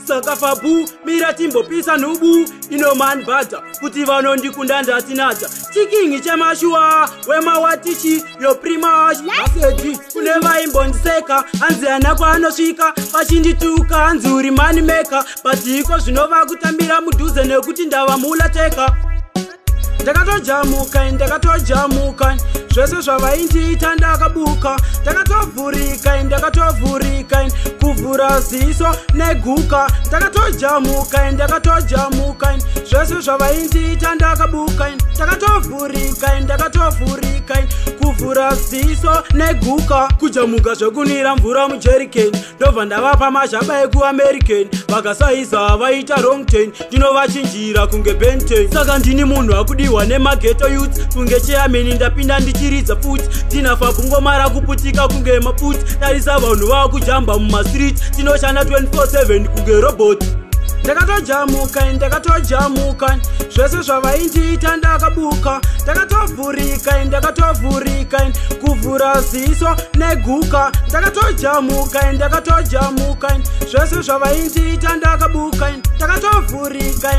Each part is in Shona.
Saka fabu mira timbopisa nubu ino man bata kuti vanondikunda ndatinata chikingi chemashuwa wemawatichi yo primash asedi kune vaimbondiseka hanzi ana kwanosvika vachindituka hanzi uri mani meka patiko zvinova kutambira mudhuze nekuti ndava mulateka ndakatojamuka zvese zvavaindiita ndakabuka ndakatovhurika kuvhura ziso neguka ndakatojamuka zvese zvavaindiita ndakabuka ndakatovhurika kuvhura ziso neguka kujamuka zvekunira mvura mujerikeni ndobva ndavapa mazhaba ekuamerican vakasaiza vaita wrong turn ndinovachinjira kunge benten saka ndini munhu akudiwa nemageto youth kunge chairman ndapinda ndichiridza futi tinafa bungomara kuputika kunge maputi tarisa vanhu vakujamba mumastreet tinoshanda 24/7 kunge robot ndakatojamuka zvese zvavaindiita ndakabuka ndakatovhurika kuvhura ziso neguka ndakatojamuka zvese zvavaindiita ndakabuka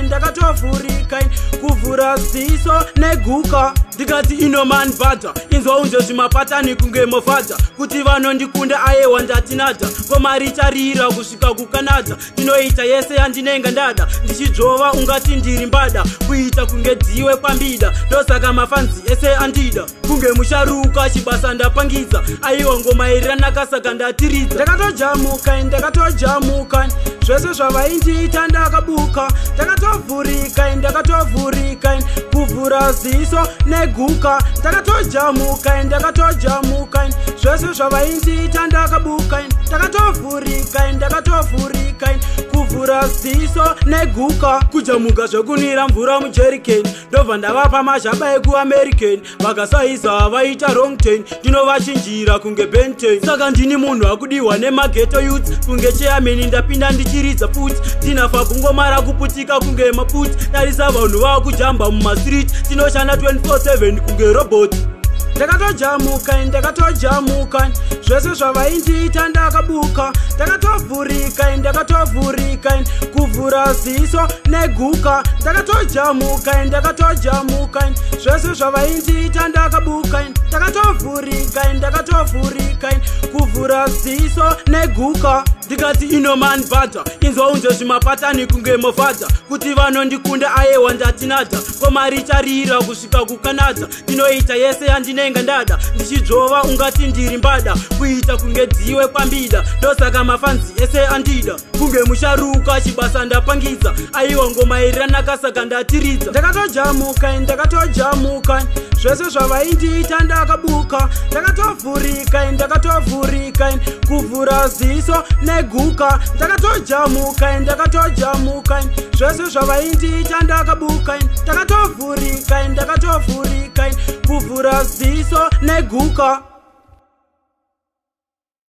ndakatovhurika kuvhura ziso neguka ndikati ino man bata inzwa unje zvimapatani kunge mofadza kuti vanondikunda ayewa ndatinadza komaritarira kusvika kukanadza ndinoita yese yandinenga ndada ndichidzvova ungati ndiri mbada kuita kunge dziwe kwambida ndosaka mafanzi ese andida kunge musharuka chibasa ndapangidza aiwa ngoma iriranaka saka ndatiridza ndakatojamuka zvese zvavaindiita ndakabuka ndakatovhurika kuvhura ziso neguka ndakatojamuka zvese zvavaindiita ndakabuka ndakatovhurika kuvhura ziso neguka kujamuka zvekunira mvura mujerikeni ndobva ndavapa mazhaba ekuamerican vakasaiza vaita wrong turn ndinovachinjira kunge benten saka ndini munhu akudiwa nemageto youth kunge chairman ndapinda ndichiridza futi tinafa bungomara kuputika kunge maputi tarisa vanhu vakujamba mumastreet tinoshanda 24/7 kunge robot ndakatojamuka zvese zvavaindiita ndakabuka ndakatovhurika kuvhura ziso neguka ndakatojamuka zvese zvavaindiita ndakabuka ndakatovhurika kuvhura ziso neguka ndikati ino man bata inzwa unje zvimapatani kunge mofadza kuti vanondikunda ayewa ndatinadza komaritarira kusvika kukanadza ndinoita yese yandinenga ndada ndichidzvova ungati ndiri mbada kuita kunge dziwe kwambida ndosaka mafanzi ese andida kunge musharuka chibasa ndapangidza aiwa ngoma iriranaka saka ndatiridza ndakatojamuka zvese zvavaindiita ndakabuka ndakatovhurika kuvhura ziso neguka ndakatojamuka zvese zvavaindiita ndakabuka ndakatovhurika kuvhura ziso neguka